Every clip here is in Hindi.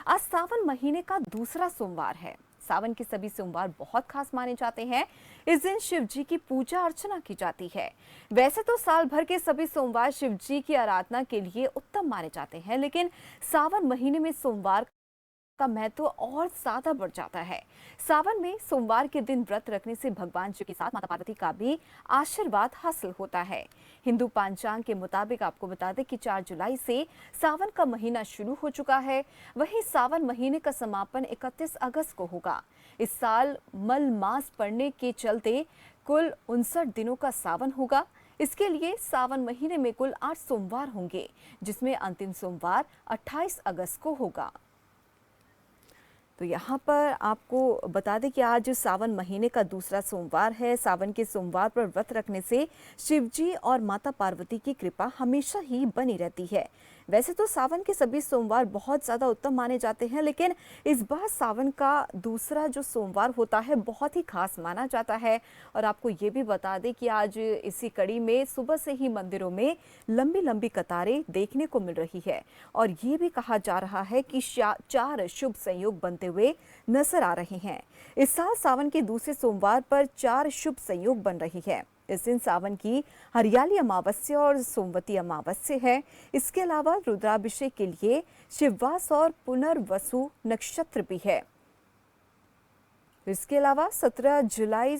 आज सावन महीने का दूसरा सोमवार है। सावन के सभी सोमवार बहुत खास माने जाते हैं। इस दिन शिव जी की पूजा अर्चना की जाती है। वैसे तो साल भर के सभी सोमवार शिव जी की आराधना के लिए उत्तम माने जाते हैं, लेकिन सावन महीने में सोमवार का महत्व और ज्यादा बढ़ जाता है। सावन में सोमवार के दिन व्रत रखने से भगवान शिव के साथ माता पार्वती का भी आशीर्वाद हासिल होता है। हिंदू पंचांग के मुताबिक आपको बता दें कि 4 जुलाई से सावन का महीना शुरू हो चुका है। वहीं सावन महीने का समापन 31 अगस्त को होगा। इस साल मल मास पड़ने के चलते कुल 59 दिनों का सावन होगा। इसके लिए सावन महीने में कुल 8 सोमवार होंगे, जिसमें अंतिम सोमवार 28 अगस्त को होगा। तो यहाँ पर आपको बता दें कि आज सावन महीने का दूसरा सोमवार है। सावन के सोमवार पर व्रत रखने से शिव जी और माता पार्वती की कृपा हमेशा ही बनी रहती है। वैसे तो सावन के सभी सोमवार बहुत ज़्यादा उत्तम माने जाते हैं, लेकिन इस बार सावन का दूसरा जो सोमवार होता है बहुत ही खास माना जाता है। और आपको ये भी बता दें कि आज इसी कड़ी में सुबह से ही मंदिरों में लंबी लंबी कतारें देखने को मिल रही है। और ये भी कहा जा रहा है कि 4 शुभ संयोग बनते हुए नजर आ रहे हैं। इस साल सावन के दूसरे सोमवार पर 4 शुभ संयोग बन रही है। इस दिन सावन की हरियाली अमावस्या और सोमवती अमावस्या है। इसके अलावा रुद्राभिषेक के लिए शिववास और पुनर्वसु नक्षत्र भी है। इसके अलावा 17 जुलाई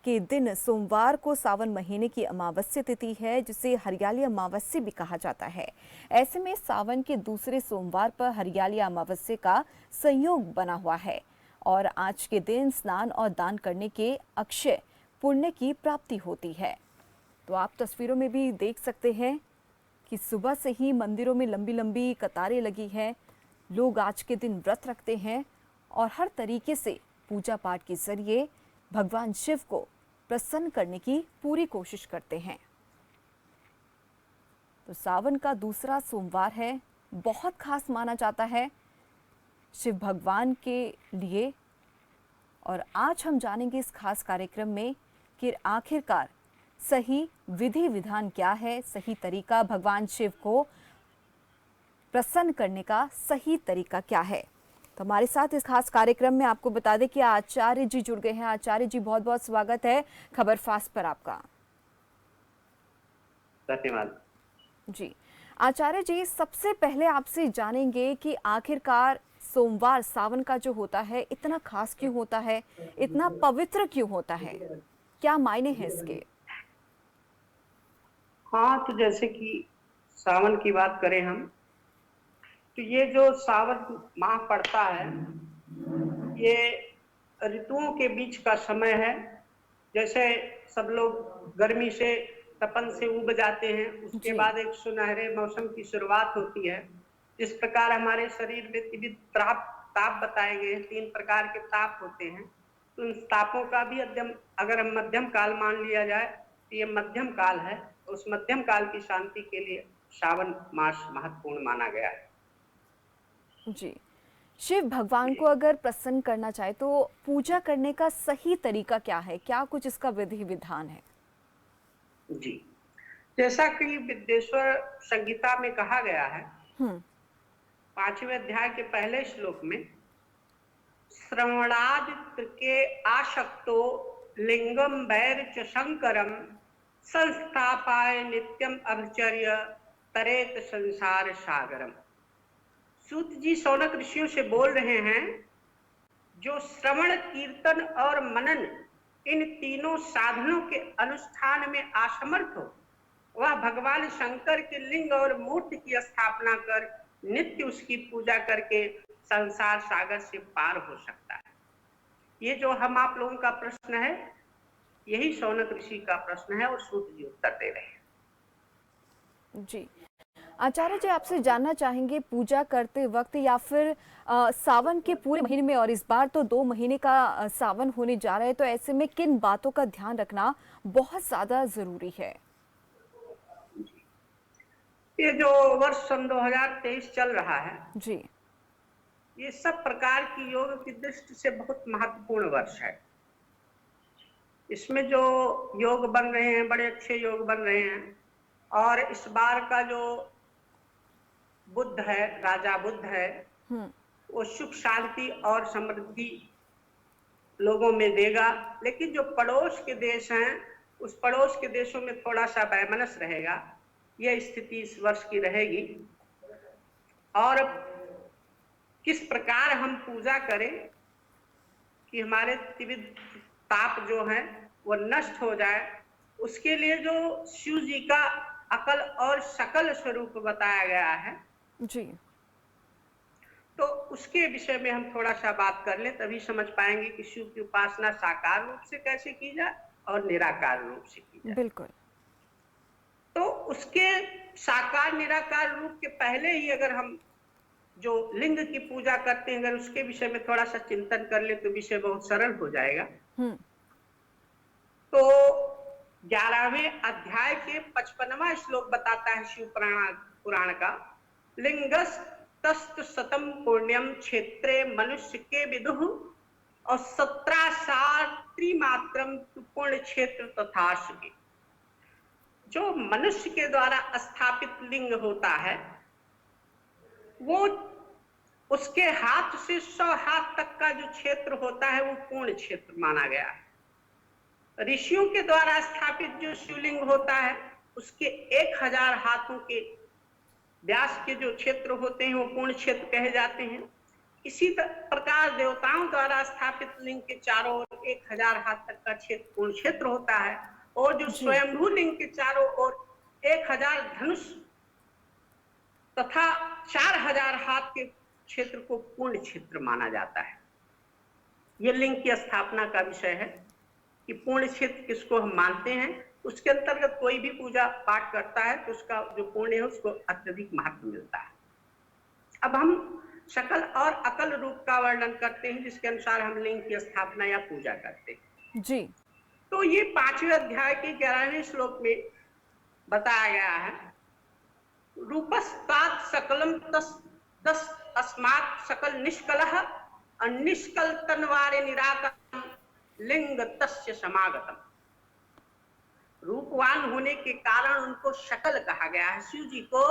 के दिन सोमवार को सावन महीने की अमावस्या तिथि है, जिसे हरियाली अमावस्या भी कहा जाता है। ऐसे में सावन के दूसरे सोमवार पर हरियाली अमावस्या का संयोग बना हुआ है और आज के दिन स्नान और दान करने के अक्षय पुण्य की प्राप्ति होती है। तो आप तस्वीरों में भी देख सकते हैं कि सुबह से ही मंदिरों में लंबी लंबी कतारें लगी हैं। लोग आज के दिन व्रत रखते हैं और हर तरीके से पूजा पाठ के जरिए भगवान शिव को प्रसन्न करने की पूरी कोशिश करते हैं। तो सावन का दूसरा सोमवार है, बहुत खास माना जाता है शिव भगवान के लिए। और आज हम जानेंगे इस खास कार्यक्रम में कि आखिरकार सही विधि विधान क्या है, सही तरीका भगवान शिव को प्रसन्न करने का सही तरीका क्या है। तो हमारे साथ इस खास कार्यक्रम में आपको बता दें कि आचार्य जी जुड़ गए हैं। आचार्य जी, बहुत बहुत स्वागत है खबर फास्ट पर आपका। धन्यवाद जी आचार्य जी, सबसे पहले आपसे जानेंगे कि आखिरकार सोमवार सावन का जो होता है इतना खास क्यों होता है, इतना पवित्र क्यों होता है, क्या मायने हैं इसके? हाँ, तो जैसे कि सावन की बात करें हम, तो ये जो सावन माह पड़ता है, ये ऋतुओं के बीच का समय है। जैसे सब लोग गर्मी से तपन से उब जाते हैं, उसके जी बाद एक सुनहरे मौसम की शुरुआत होती है। इस प्रकार हमारे शरीर में विविध ताप ताप बताए गए हैं, 3 प्रकार के ताप होते हैं। तो उन तापों का भी अगर हम मध्यम काल मान लिया जाए तो ये मध्यम काल है। उस मध्यम काल की शांति के लिए सावन मास महत्वपूर्ण माना गया है। जी, शिव भगवान को अगर प्रसन्न करना चाहे तो पूजा करने का सही तरीका क्या है, क्या कुछ इसका विधि विधान है? जी, जैसा कि विद्येश्वर संहिता में कहा गया है, 5वें अध्याय के पहले श्लोक में, श्रवणादित्र के आशक्तो लिंगम वैर च शंकरम संस्थापाय नित्यम अभिचर्य तरेत संसार सागरम। सूत जी शौनक ऋषियों से बोल रहे हैं, जो श्रवण कीर्तन और मनन इन तीनों साधनों के अनुष्ठान में असमर्थ हो, वह भगवान शंकर के लिंग और मूर्ति की स्थापना कर नित्य उसकी पूजा करके संसार सागर से पार हो सकता है। ये जो हम आप लोगों का प्रश्न है, यही शौनक ऋषि का प्रश्न है और सूत जी उत्तर दे रहे हैं। जी आचार्य जी, आपसे जानना चाहेंगे पूजा करते वक्त या फिर सावन के पूरे महीने में, और इस बार तो 2 महीने का सावन होने जा रहा है, तो ऐसे में किन बातों का ध्यान रखना बहुत ज्यादा जरूरी है? ये जो वर्ष सन 2023 चल रहा है जी, ये सब प्रकार की योग की दृष्टि से बहुत महत्वपूर्ण वर्ष है। इसमें जो योग बन रहे हैं, बड़े अच्छे योग बन रहे हैं। और इस बार का जो बुद्ध है, राजा बुद्ध है, वो सुख शांति और समृद्धि लोगों में देगा। लेकिन जो पड़ोस के देश हैं, उस पड़ोस के देशों में थोड़ा सा वैमनस्य रहेगा। यह स्थिति इस वर्ष की रहेगी। और किस प्रकार हम पूजा करें कि हमारे त्रिविध ताप जो है वो नष्ट हो जाए, उसके लिए जो शिव जी का अकल और सकल स्वरूप बताया गया है, जी, तो उसके विषय में हम थोड़ा सा बात कर लें, तभी समझ पाएंगे कि शिव की उपासना साकार रूप से कैसे की जाए और निराकार रूप से की जाए। बिल्कुल। तो उसके साकार निराकार रूप के पहले ही अगर हम जो लिंग की पूजा करते हैं, अगर उसके विषय में थोड़ा सा चिंतन कर ले तो विषय बहुत सरल हो जाएगा। तो 11वें अध्याय के 55वां श्लोक बताता है शिव पुराण का, लिंगस्तस्त सतम पुण्यम क्षेत्रे मनुष्य के विदुः और 17 मात्रम पुण्य क्षेत्र तथाशुके। जो मनुष्य के द्वारा स्थापित लिंग होता है, वो उसके हाथ से 100 हाथ तक का जो क्षेत्र होता है वो पूर्ण क्षेत्र माना गया है। ऋषियों के द्वारा स्थापित जो शिवलिंग होता है, उसके 1000 हाथों के व्यास के जो क्षेत्र होते हैं वो पूर्ण क्षेत्र कहे जाते हैं। इसी प्रकार देवताओं द्वारा स्थापित लिंग के चारों ओर 1000 हाथ तक का क्षेत्र पूर्ण क्षेत्र होता है। और जो स्वयंभू लिंग के चारों ओर 1000 धनुष तथा 4000 हाथ के क्षेत्र को पूर्ण क्षेत्र माना जाता है। यह लिंग की स्थापना का विषय है कि पूर्ण क्षेत्र किसको हम मानते हैं। उसके अंतर्गत कोई भी पूजा पाठ करता है तो उसका जो पुण्य है उसको अत्यधिक महत्व मिलता है। अब हम सकल और अकल रूप का वर्णन करते हैं, जिसके अनुसार हम लिंग की स्थापना या पूजा करते हैं। जी, तो ये 5वें अध्याय के 11वें श्लोक में बताया गया है, रूपस्तात सकलम तस् अस्मात् सकल निष्कलः अनिष्कल तन्वारे निराकरम लिंग तस्य समागतम। रूपवान होने के कारण उनको शकल कहा गया है। शिव जी को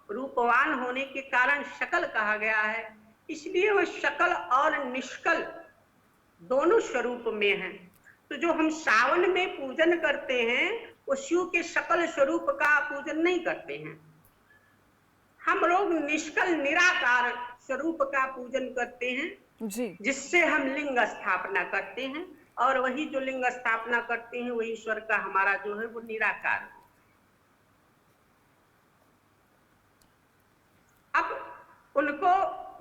रूपवान होने के कारण शकल कहा गया है, इसलिए वह शकल और निष्कल दोनों स्वरूप में है। तो जो हम सावन में पूजन करते हैं वो शिव के सकल स्वरूप का पूजन नहीं करते हैं, हम लोग निष्कल निराकार स्वरूप का पूजन करते हैं जी, जिससे हम लिंग स्थापना करते हैं। और वही जो लिंग स्थापना करते हैं वही ईश्वर का हमारा जो है वो निराकार है। अब उनको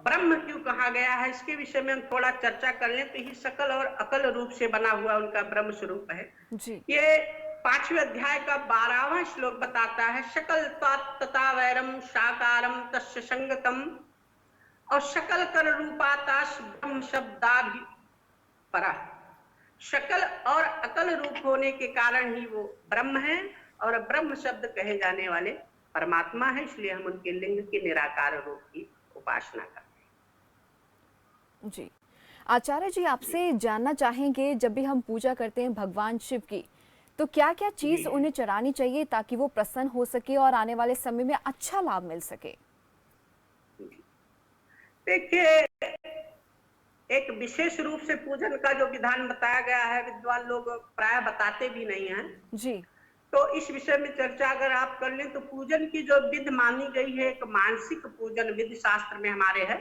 ब्रह्म क्यों कहा गया है, इसके विषय में हम थोड़ा चर्चा कर लें। तो ये सकल और अकल रूप से बना हुआ उनका ब्रह्म स्वरूप है। जी, ये 5वें अध्याय का 12वां श्लोक बताता है, सकल तथा वैरम साकारम तस्य संगतम और सकल कर रूपाताश ब्रह्म शब्दाभि परा। सकल और अकल रूप होने के कारण ही वो ब्रह्म है और ब्रह्म शब्द कहे जाने वाले परमात्मा है, इसलिए हम उनके लिंग के निराकार रूप की उपासना करते हैं। जी। आचार्य जी, आपसे जानना चाहेंगे, जब भी हम पूजा करते हैं भगवान शिव की, तो क्या क्या चीज उन्हें चढ़ानी चाहिए ताकि वो प्रसन्न हो सके और आने वाले समय में अच्छा लाभ मिल सके? देखिए, एक विशेष रूप से पूजन का जो विधान बताया गया है, विद्वान लोग प्राय बताते भी नहीं हैं। जी, तो इस विषय में चर्चा अगर आप कर लें तो पूजन की जो विधि मानी गई है, एक मानसिक पूजन विधि शास्त्र में हमारे है।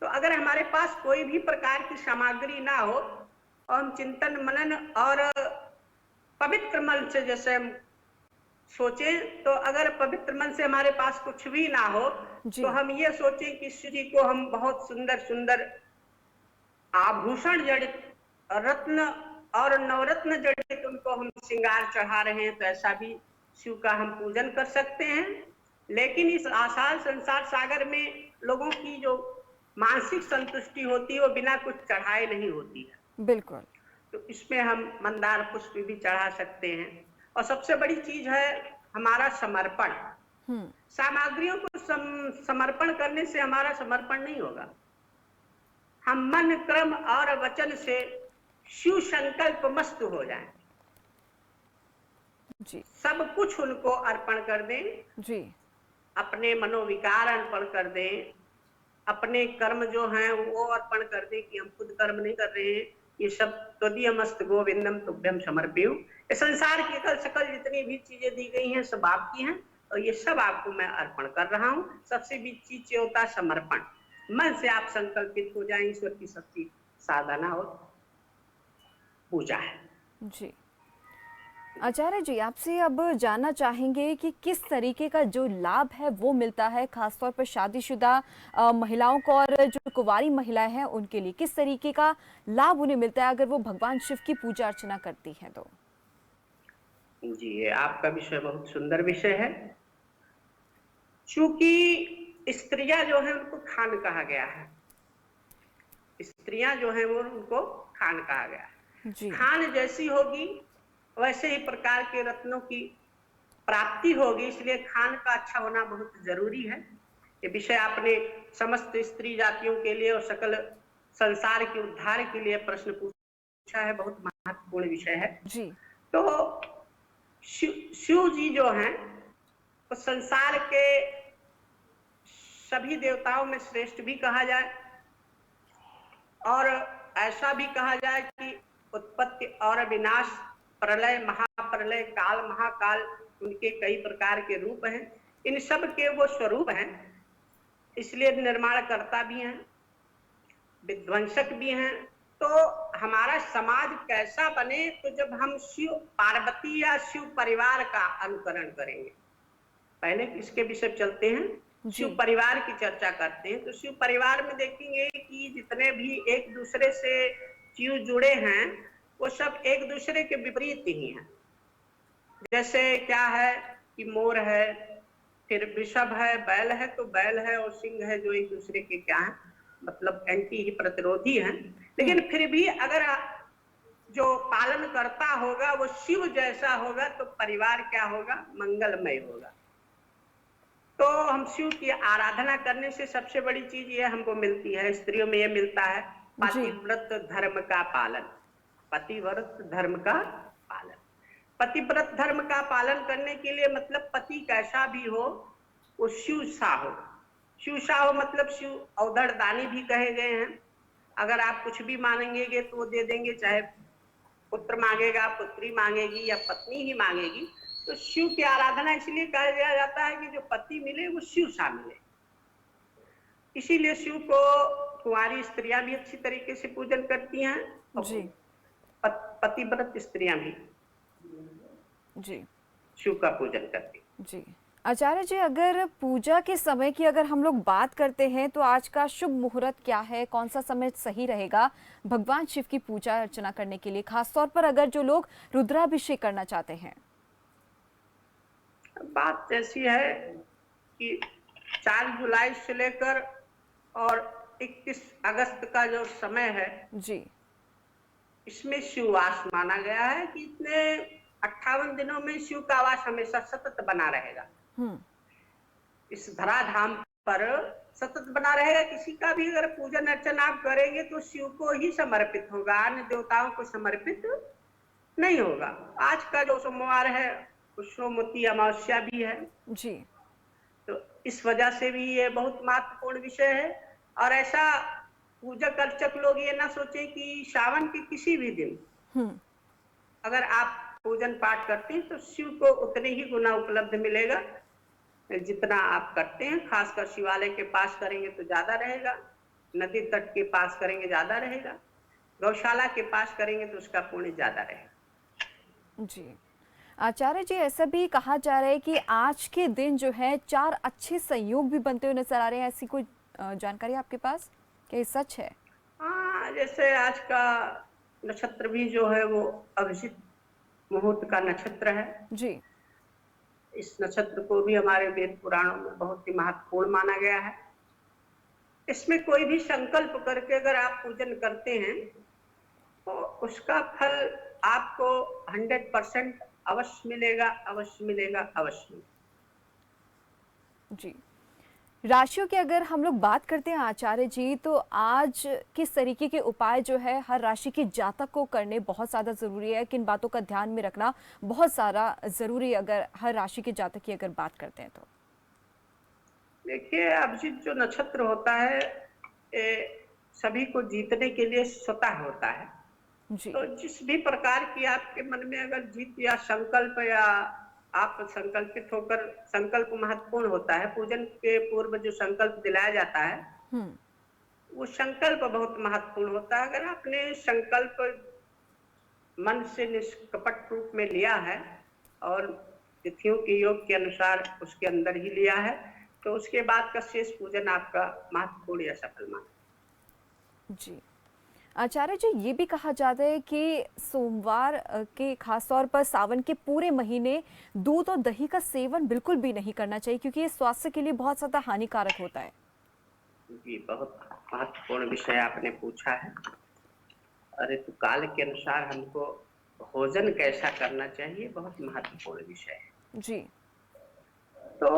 तो अगर हमारे पास कोई भी प्रकार की सामग्री ना हो और हम चिंतन मनन और पवित्र मन से जैसे हम सोचें, तो अगर पवित्र मन से हमारे पास कुछ भी ना हो तो हम ये सोचें कि श्री को हम बहुत सुंदर सुंदर आभूषण जड़ित रत्न और नवरत्न जड़ित उनको हम श्रृंगार चढ़ा रहे हैं, तो ऐसा भी शिव का हम पूजन कर सकते हैं। लेकिन इस आसान संसार सागर में लोगों की जो मानसिक संतुष्टि होती है वो बिना कुछ चढ़ाए नहीं होती है। बिल्कुल। तो इसमें हम मंदार पुष्प भी चढ़ा सकते हैं। और सबसे बड़ी चीज है हमारा समर्पण। सामग्रियों को समर्पण करने से हमारा समर्पण नहीं होगा। हम मन क्रम और वचन से शिव संकल्प मस्त हो जाएं, जी, सब कुछ उनको अर्पण कर दें, जी, अपने मनोविकार अर्पण कर दें, अपने कर्म जो हैं वो अर्पण कर दें कि हम खुद कर्म नहीं कर रहे हैं, ये सब त्वदीयमस्त गोविंदम तुभ्यम समर्प्यो। ये संसार की कल सकल जितनी भी चीजें दी गई हैं सब आपकी हैं और ये सब आपको मैं अर्पण कर रहा हूँ। सबसे भी चीज होता है समर्पण। मन से आप संकल्पित हो जाए, ईश्वर की सच्ची साधना और पूजा है। जी आचार्य जी, आपसे अब जानना चाहेंगे कि किस तरीके का जो लाभ है वो मिलता है खासतौर पर शादीशुदा महिलाओं को, और जो कुंवारी महिलाएं हैं उनके लिए किस तरीके का लाभ उन्हें मिलता है अगर वो भगवान शिव की पूजा अर्चना करती हैं तो। जी, ये आपका विषय बहुत सुंदर विषय है। चूंकि स्त्रियां जो है उनको खान कहा गया है, स्त्रियां जो है वो उनको खान कहा गया है। जी खान जैसी होगी वैसे ही प्रकार के रत्नों की प्राप्ति होगी, इसलिए खान का अच्छा होना बहुत जरूरी है। ये विषय आपने समस्त स्त्री जातियों के लिए और सकल संसार के उद्धार के लिए प्रश्न पूछा है, बहुत महत्वपूर्ण विषय है। जी तो शिव जी जो हैं वो संसार के सभी देवताओं में श्रेष्ठ भी कहा जाए और ऐसा भी कहा जाए कि उत्पत्ति और विनाश, प्रलय, महाप्रलय, काल, महाकाल, उनके कई प्रकार के रूप हैं। इन सब के वो स्वरूप हैं, इसलिए निर्माणकर्ता भी हैं, विध्वंसक भी हैं। तो हमारा समाज कैसा बने, तो जब हम शिव पार्वती या शिव परिवार का अनुकरण करेंगे। पहले इसके विषय चलते हैं, शिव परिवार की चर्चा करते हैं। तो शिव परिवार में देखेंगे कि जितने भी एक दूसरे से जीव जुड़े हैं वो सब एक दूसरे के विपरीत ही हैं। जैसे क्या है कि मोर है, फिर वृषभ है, बैल है, तो बैल है और सिंह है जो एक दूसरे के क्या है, मतलब एंटी ही प्रतिरोधी हैं। लेकिन फिर भी अगर जो पालन करता होगा वो शिव जैसा होगा तो परिवार क्या होगा, मंगलमय होगा। तो हम शिव की आराधना करने से सबसे बड़ी चीज ये हमको मिलती है, स्त्रियों में ये मिलता है, पतिव्रत धर्म का पालन। पतिव्रत धर्म का पालन, पतिव्रत धर्म का पालन करने के लिए मतलब पति कैसा भी हो वो शिव सा हो। शिव सा हो मतलब शिव अवधर दानी भी कहे गए हैं। अगर आप कुछ भी मांगेंगे तो वो दे देंगे, चाहे पुत्र मांगेगा, पुत्री मांगेगी या पत्नी ही मांगेगी। तो शिव की आराधना इसलिए कहा जाता है कि जो पति मिले वो शिव सा मिले। इसीलिए शिव को कुंवारी स्त्रियां भी अच्छी तरीके से पूजन करती हैं और पतिव्रत स्त्रियां भी शिव का पूजन करती हैं। जी आचार्य जी, अगर पूजा के समय की अगर हम लोग बात करते हैं तो आज का शुभ मुहूर्त क्या है, कौन सा समय सही रहेगा भगवान शिव की पूजा अर्चना करने के लिए, खासतौर पर अगर जो लोग रुद्राभिषेक करना चाहते हैं? बात ऐसी है कि 4 जुलाई से लेकर और 21 अगस्त का जो समय है जी, इसमें शिववास माना गया है कि इतने 58 दिनों में शिव का वास हमेशा सतत बना रहेगा। इस धराधाम पर सतत बना रहेगा। किसी का भी अगर पूजन अर्चन आप करेंगे तो शिव को ही समर्पित होगा, अन्य देवताओं को समर्पित नहीं होगा। आज का जो सोमवार है पुष्योमती अमावस्या भी है जी, तो इस वजह से भी ये बहुत महत्वपूर्ण विषय है। और ऐसा पूजक अर्चक लोग ये ना सोचे कि सावन के किसी भी दिन अगर आप पूजन पाठ करते हैं तो शिव को उतने ही गुना उपलब्ध मिलेगा जितना आप करते हैं। खासकर शिवालय के पास करेंगे तो ज्यादा रहेगा, नदी तट के पास करेंगे ज्यादा रहेगा, गौशाला के पास करेंगे तो उसका पुण्य ज्यादा रहेगा। जी आचार्य जी, ऐसा भी कहा जा रहा है कि आज के दिन जो है 4 अच्छे संयोग भी बनते हुए नजर आ रहे हैं। ऐसी कोई जानकारी आपके पास, क्या ये सच है? हाँ, जैसे आज का नक्षत्र भी जो है वो अभिजित मुहूर्त का नक्षत्र है जी। इस नक्षत्र को भी हमारे वेद पुराणों में बहुत ही महत्वपूर्ण माना गया है। इसमें कोई भी संकल्प करके अगर आप पूजन करते हैं तो उसका फल आपको 100% अवश्य मिलेगा, अवश्य मिलेगा, अवश्य। जी राशियों की अगर हम लोग बात करते हैं आचार्य जी, तो आज किस तरीके के उपाय जो है हर राशि के जातक को करने बहुत ज़्यादा ज़रूरी है, किन बातों का ध्यान में रखना बहुत सारा ज़रूरी है अगर हर राशि के जातक की अगर बात करते हैं तो? देखिए, अभिजीत जो नक्षत्र होता है, ये सभी को जीतने के लिए स्वतः होता है। जी। तो जिस भी प्रकार की आपके मन में अगर जीत या संकल्प, या आप संकल्पित होकर, संकल्प महत्वपूर्ण होता है। पूजन के पूर्व जो संकल्प दिलाया जाता है, हम्म। वो संकल्प बहुत महत्वपूर्ण होता है। अगर आपने संकल्प मन से निष्कपट रूप में लिया है और तिथियों के योग के अनुसार उसके अंदर ही लिया है, तो उसके बाद का शेष पूजन आपका महत्वपूर्ण या सफल माना। जी। आचार्य जी, ये भी कहा जाता है कि सोमवार के खास तौर पर सावन के पूरे महीने दूध और दही का सेवन बिल्कुल भी नहीं करना चाहिए, क्योंकि ये स्वास्थ्य के लिए बहुत ज्यादा हानिकारक होता है। जी, बहुत महत्वपूर्ण विषय आपने पूछा है। अरे, तो काल के अनुसार हमको भोजन कैसा करना चाहिए, बहुत महत्वपूर्ण विषय है। जी। तो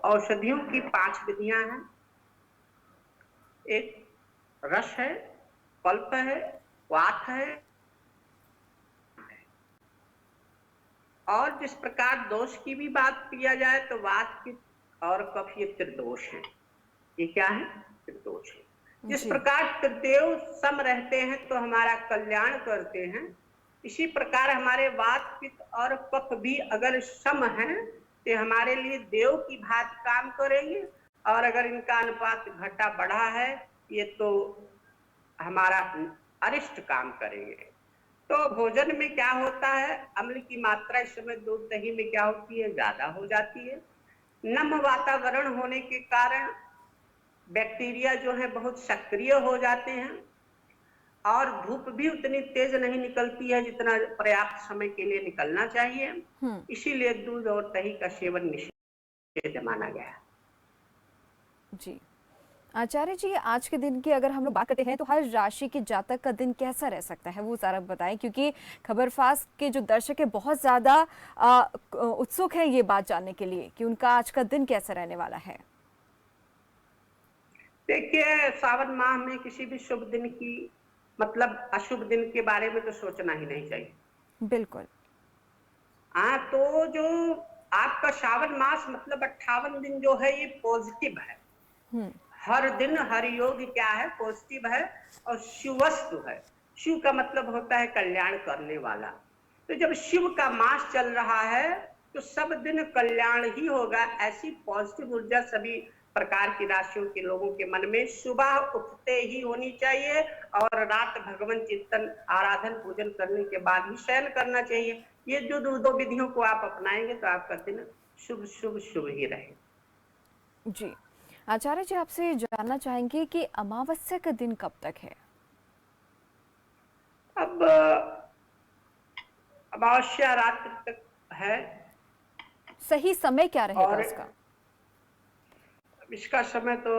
औषधियों की 5 विधियां हैं। एक रस है, पल्प है, वात है, और जिस प्रकार दोष की भी बात किया जाए तो वात, पित्त और कफ ये त्रिदोष है। ये क्या है? त्रिदोष है। जिस जी। प्रकार त्रिदेव सम रहते हैं तो हमारा कल्याण करते हैं, इसी प्रकार हमारे वात, पित्त और कफ भी अगर सम है तो हमारे लिए देव की भांति काम करेंगे। और अगर इनका अनुपात घटा बढ़ा है, ये तो हमारा अरिष्ट काम करेंगे। तो भोजन में क्या होता है, अम्ल की मात्रा इस समय दूध दही में क्या होती है, ज्यादा हो जाती है। नम वातावरण होने के कारण बैक्टीरिया जो है बहुत सक्रिय हो जाते हैं, और धूप भी उतनी तेज नहीं निकलती है जितना पर्याप्त समय के लिए निकलना चाहिए। हम्म। इसीलिए दूध और दही का सेवन निषेध माना गया है। जी। आचार्य जी, आज के दिन की अगर हम लोग बात करते हैं तो हर राशि के जातक का दिन कैसा रह सकता है, वो जरा बताएं, क्योंकि खबरफास्ट के जो दर्शक है बहुत ज्यादा उत्सुक हैं ये बात जानने के लिए कि उनका आज का दिन कैसा रहने वाला है। देखिए, सावन माह में किसी भी शुभ दिन की, मतलब अशुभ दिन के बारे में तो सोचना ही नहीं चाहिए। बिल्कुल। हाँ, तो जो आपका श्रावण मास मतलब 58 दिन जो है, ये पॉजिटिव है। हम्म। हर दिन हर योग क्या है, पॉजिटिव है और शिवस्तु है। शिव का मतलब होता है कल्याण करने वाला। तो जब शिव का मास चल रहा है तो सब दिन कल्याण ही होगा। ऐसी पॉजिटिव ऊर्जा सभी प्रकार की राशियों के लोगों के मन में सुबह उठते ही होनी चाहिए, और रात भगवान चिंतन आराधन पूजन करने के बाद ही शयन करना चाहिए। ये जो दो विधियों को आप अपनाएंगे तो आपका दिन शुभ शुभ शुभ ही रहेगा। जी। आचार्य जी, आपसे जानना चाहेंगे कि अमावस्या का दिन कब तक है। अब अमावस्या रात्रि तक है। सही समय क्या रहेगा और उसका। इसका समय तो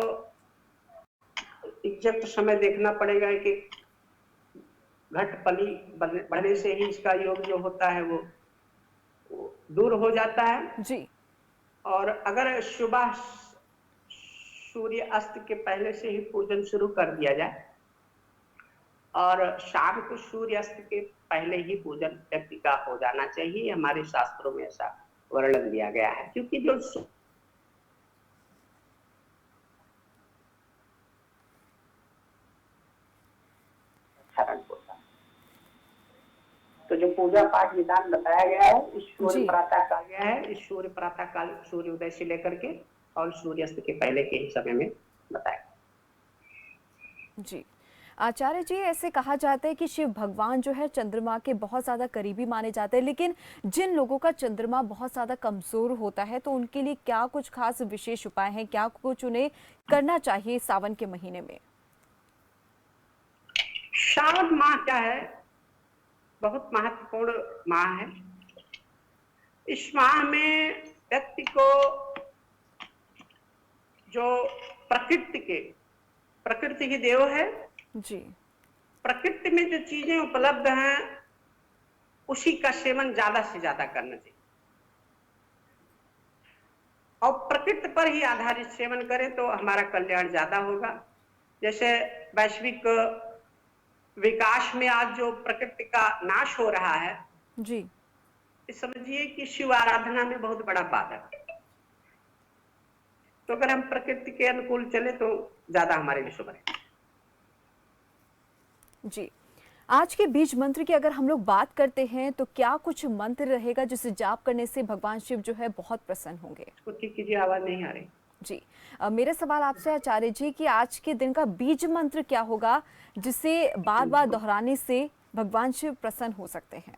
एग्जैक्ट समय देखना पड़ेगा कि घटपली बढ़ने से ही इसका योग जो होता है वो दूर हो जाता है। जी। और अगर सुबह सूर्य अस्त के पहले से ही पूजन शुरू कर दिया जाए, और शाम को सूर्य अस्त के पहले ही पूजन व्यक्ति का हो जाना चाहिए, हमारे शास्त्रों में ऐसा वर्णन दिया गया है। क्योंकि जो क्षरण होता है, तो जो पूजा पाठ विधान बताया गया है, इस सूर्य जी। प्रातः काल गया है, इस सूर्य प्रातः काल सूर्य उदय से लेकर के और सूर्यास्त के पहले के ही समय में बताया। जी। आचार्य जी, ऐसे कहा जाता है कि शिव भगवान जो है चंद्रमा के बहुत ज़्यादा करीबी माने जाते हैं, लेकिन जिन लोगों का चंद्रमा बहुत ज़्यादा कमज़ोर होता है तो उनके लिए क्या कुछ खास विशेष उपाय हैं, क्या कुछ उन्हें करना चाहिए सावन के महीने में। श्रावण माह क्या है, बहुत महत्वपूर्ण माह है। इस माह में व्यक्ति को जो प्रकृति ही देव है, जी। प्रकृति में जो चीजें उपलब्ध हैं उसी का सेवन ज्यादा से ज्यादा करना चाहिए, और प्रकृति पर ही आधारित सेवन करें तो हमारा कल्याण ज्यादा होगा। जैसे वैश्विक विकास में आज जो प्रकृति का नाश हो रहा है, जी। समझिए कि शिव आराधना में बहुत बड़ा बाधक है। तो अगर हम प्रकृति के अनुकूल चले तो ज्यादा हमारे लिए शुभ है। जी, आज के बीज मंत्र की अगर हम लोग बात करते हैं तो क्या कुछ मंत्र रहेगा जिसे जाप करने से भगवान शिव जो है बहुत प्रसन्न होंगे? इसको ठीक कीजिए, आवाज नहीं आ रही। जी, मेरा सवाल आपसे आचार्य जी कि आज के दिन का बीज मंत्र क्या होगा जिसे बार बार दोहराने से भगवान शिव प्रसन्न हो सकते हैं?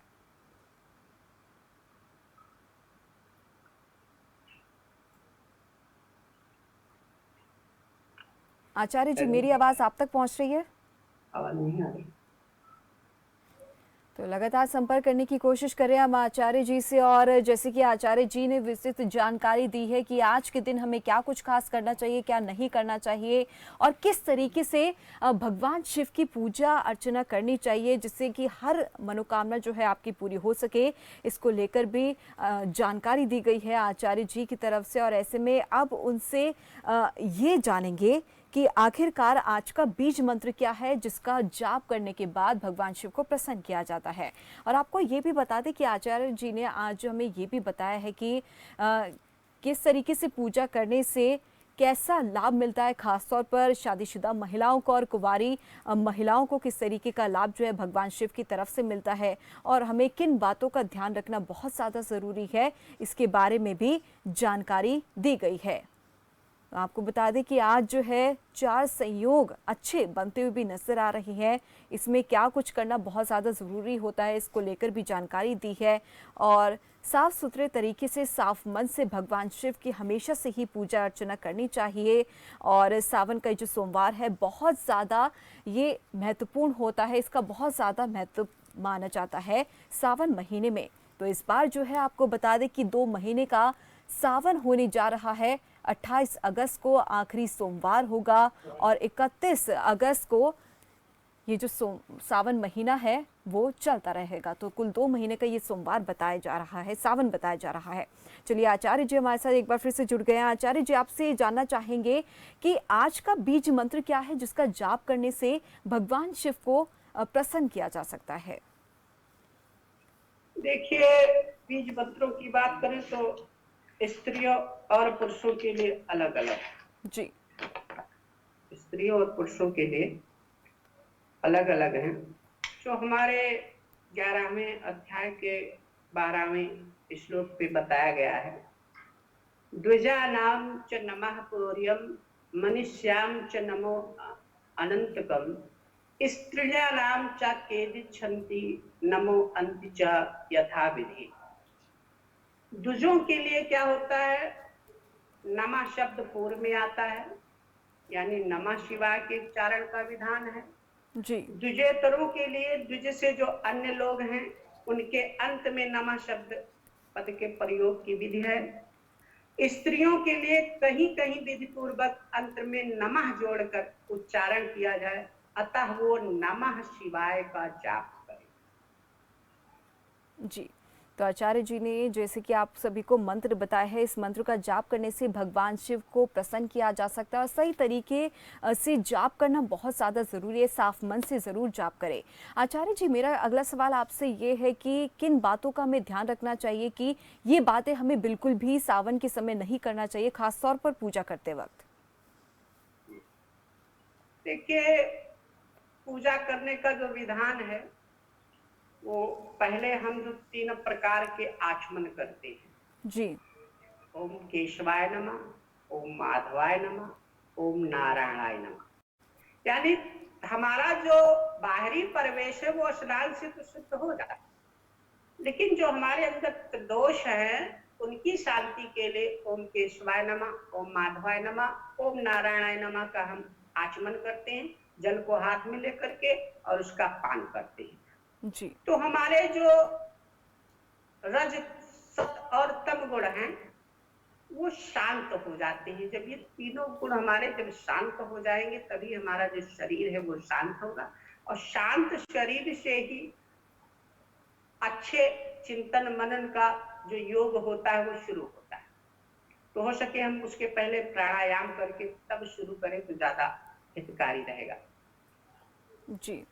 आचार्य जी, मेरी आवाज आप तक पहुंच रही है? आवाज नहीं आ रही। तो लगातार संपर्क करने की कोशिश कर रहे हैं हम आचार्य जी से, और जैसे कि आचार्य जी ने विस्तृत जानकारी दी है कि आज के दिन हमें क्या कुछ खास करना चाहिए, क्या नहीं करना चाहिए, और किस तरीके से भगवान शिव की पूजा अर्चना करनी चाहिए जिससे कि हर मनोकामना जो है आपकी पूरी हो सके, इसको लेकर भी जानकारी दी गई है आचार्य जी की तरफ से। और ऐसे में अब उनसे ये जानेंगे कि आखिरकार आज का बीज मंत्र क्या है जिसका जाप करने के बाद भगवान शिव को प्रसन्न किया जाता है। और आपको ये भी बता दें कि आचार्य जी ने आज हमें ये भी बताया है कि किस तरीके से पूजा करने से कैसा लाभ मिलता है, खासतौर पर शादीशुदा महिलाओं को और कुंवारी महिलाओं को किस तरीके का लाभ जो है भगवान शिव की तरफ से मिलता है, और हमें किन बातों का ध्यान रखना बहुत ज़्यादा ज़रूरी है, इसके बारे में भी जानकारी दी गई है। तो आपको बता दें कि आज जो है 4 संयोग अच्छे बनते हुए भी नजर आ रही हैं। इसमें क्या कुछ करना बहुत ज़्यादा ज़रूरी होता है, इसको लेकर भी जानकारी दी है। और साफ सुथरे तरीके से, साफ मन से भगवान शिव की हमेशा से ही पूजा अर्चना करनी चाहिए। और सावन का जो सोमवार है बहुत ज़्यादा ये महत्वपूर्ण होता है, इसका बहुत ज़्यादा महत्व माना जाता है सावन महीने में। तो इस बार जो है आपको बता दें कि 2 महीने का सावन होने जा रहा है। 28 अगस्त को आखिरी सोमवार होगा और 31 अगस्त को ये जो सावन महीना है वो चलता रहेगा। तो कुल 2 महीने का ये सोमवार बताया जा रहा है, सावन बताया जा रहा है। चलिए आचार्य जी हमारे साथ एक बार फिर से जुड़ गए हैं। आचार्य जी, आपसे जानना चाहेंगे कि आज का बीज मंत्र क्या है जिसका जाप करने से भगवान शिव को प्रसन्न किया जा सकता है? देखिए, बीज मंत्रों की बात करें तो स्त्रियों और पुरुषों के लिए अलग अलग, जी, स्त्रियों और पुरुषों के लिए अलग अलग हैं। जो हमारे 11वें अध्याय के 12वें श्लोक पे बताया गया है, द्विजानां च नमः पूर्यं मनुष्यां च नमो अनंतकम स्त्रियाणां च केदिच्छन्ति नमो अन्ति च यथा विधि। द्विजों के लिए क्या होता है, नमः शब्द पूर्व में आता है, यानी नमः शिवाय के उच्चारण का विधान है। जी, द्विजेतरों के लिए, द्विज से जो अन्य लोग हैं, उनके अंत में नमः शब्द पद के प्रयोग की विधि है। स्त्रियों के लिए कहीं कहीं विधि पूर्वक अंत में नमः जोड़कर उच्चारण किया जाए, अतः वो नमः शिवाय का जाप करें। जी। तो आचार्य जी ने जैसे कि आप सभी को मंत्र बताया है, इस मंत्र का जाप करने से भगवान शिव को प्रसन्न किया जा सकता है। और सही तरीके से जाप करना बहुत ज़्यादा ज़रूरी है, साफ मन से ज़रूर जाप करें। आचार्य जी, मेरा अगला सवाल आपसे ये है कि किन बातों का हमें ध्यान रखना चाहिए कि ये बातें हमें बिल्कुल भी सावन के समय नहीं करना चाहिए, खासतौर पर पूजा करते वक्त? देखिए, पूजा करने का जो विधान है वो पहले हम जो 3 प्रकार के आचमन करते हैं, जी, ओम केशवाय नमः, ओम माधवाय नमः, ओम नारायणाय नमः। यानी हमारा जो बाहरी प्रवेश है वो स्नान से तो शुद्ध हो जाता है, लेकिन जो हमारे अंदर दोष है उनकी शांति के लिए ओम केशवाय नमः, ओम माधवाय नमः, ओम नारायणाय नमः का हम आचमन करते हैं, जल को हाथ में लेकर के और उसका पान करते हैं। जी, तो हमारे जो रज सत और तम गुण हैं वो शांत हो जाते हैं। जब ये तीनों गुण हमारे जब शांत हो जाएंगे तभी हमारा जो शरीर है वो शांत होगा, और शांत शरीर से ही अच्छे चिंतन मनन का जो योग होता है वो शुरू होता है। तो हो सके हम उसके पहले प्राणायाम करके तब शुरू करें तो ज्यादा हितकारी रहेगा। जी।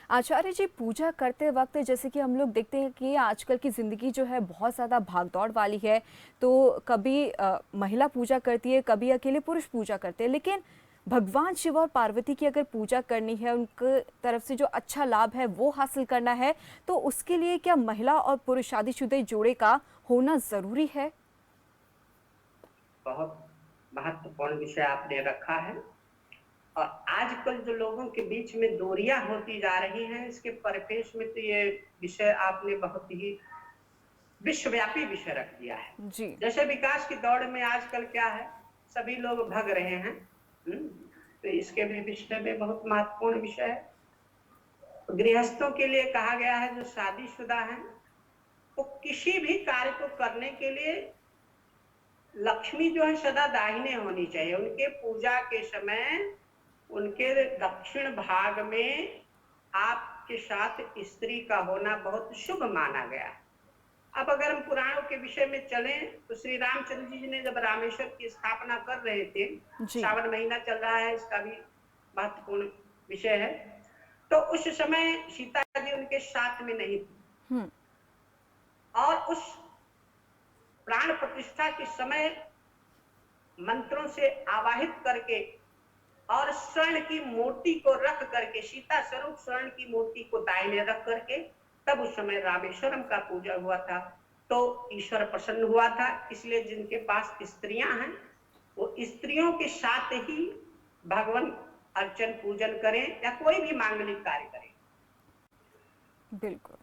आचार्य जी, पूजा करते वक्त जैसे कि हम लोग देखते हैं कि आजकल की ज़िंदगी जो है बहुत ज़्यादा भागदौड़ वाली है। तो कभी महिला पूजा करती है, कभी अकेले पुरुष पूजा करते हैं, लेकिन भगवान शिव और पार्वती की अगर पूजा करनी है, उनके तरफ से जो अच्छा लाभ है वो हासिल करना है, तो उसके लिए क्या महिला और पुरुष शादीशुदा जोड़े का होना ज़रूरी है? बहुत महत्वपूर्ण विषय आपने रखा है। और आजकल जो लोगों के बीच में दूरियां होती जा रही हैं, इसके परिपेक्ष में तो ये विषय आपने बहुत ही विश्वव्यापी विषय रख दिया है। जी। जैसे विकास की दौड़ में आजकल क्या है, सभी लोग भाग रहे हैं। तो इसके भी विषय में बहुत महत्वपूर्ण विषय है। गृहस्थों के लिए कहा गया है, जो शादीशुदा हैं वो किसी भी कार्य को करने के लिए लक्ष्मी जो है सदा दाहिने होनी चाहिए। उनके पूजा के समय उनके दक्षिण भाग में आपके साथ स्त्री का होना बहुत शुभ माना गया है। अब अगर हम पुराणों के विषय में चलें तो श्री रामचंद्र जी ने जब रामेश्वर की स्थापना कर रहे थे, जी। श्रावण महीना चल रहा है, इसका भी महत्वपूर्ण विषय है, तो उस समय सीता जी उनके साथ में नहीं थी। और उस प्राण प्रतिष्ठा के समय मंत्रों से आवाहित करके और स्वर्ण की मूर्ति को रख करके, सीता स्वरूप स्वर्ण की मूर्ति को दाहिने रख करके, तब उस समय रामेश्वरम का पूजा हुआ था। तो ईश्वर प्रसन्न हुआ था। इसलिए जिनके पास स्त्रियां हैं वो स्त्रियों के साथ ही भगवान अर्चन पूजन करें या कोई भी मांगलिक कार्य करें। बिल्कुल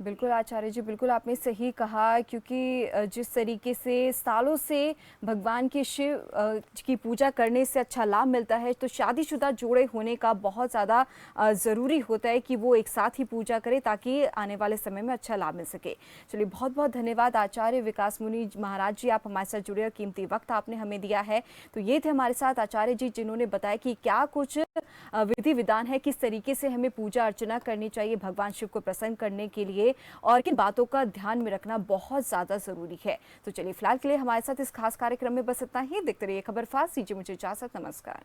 बिल्कुल आचार्य जी, बिल्कुल आपने सही कहा, क्योंकि जिस तरीके से सालों से भगवान के शिव की पूजा करने से अच्छा लाभ मिलता है, तो शादीशुदा जोड़े होने का बहुत ज़्यादा ज़रूरी होता है कि वो एक साथ ही पूजा करें ताकि आने वाले समय में अच्छा लाभ मिल सके। चलिए, बहुत बहुत धन्यवाद आचार्य विकास मुनि महाराज जी, आप हमारे साथ जुड़े और कीमती वक्त आपने हमें दिया है। तो ये थे हमारे साथ आचार्य जी, जिन्होंने बताया कि क्या कुछ विधि विधान है, किस तरीके से हमें पूजा अर्चना करनी चाहिए भगवान शिव को प्रसन्न करने के लिए, और किन बातों का ध्यान में रखना बहुत ज्यादा जरूरी है। तो चलिए, फिलहाल के लिए हमारे साथ इस खास कार्यक्रम में बस इतना ही। देखते रहिए खबर फास्ट। दीजिए मुझे इजाजत। नमस्कार।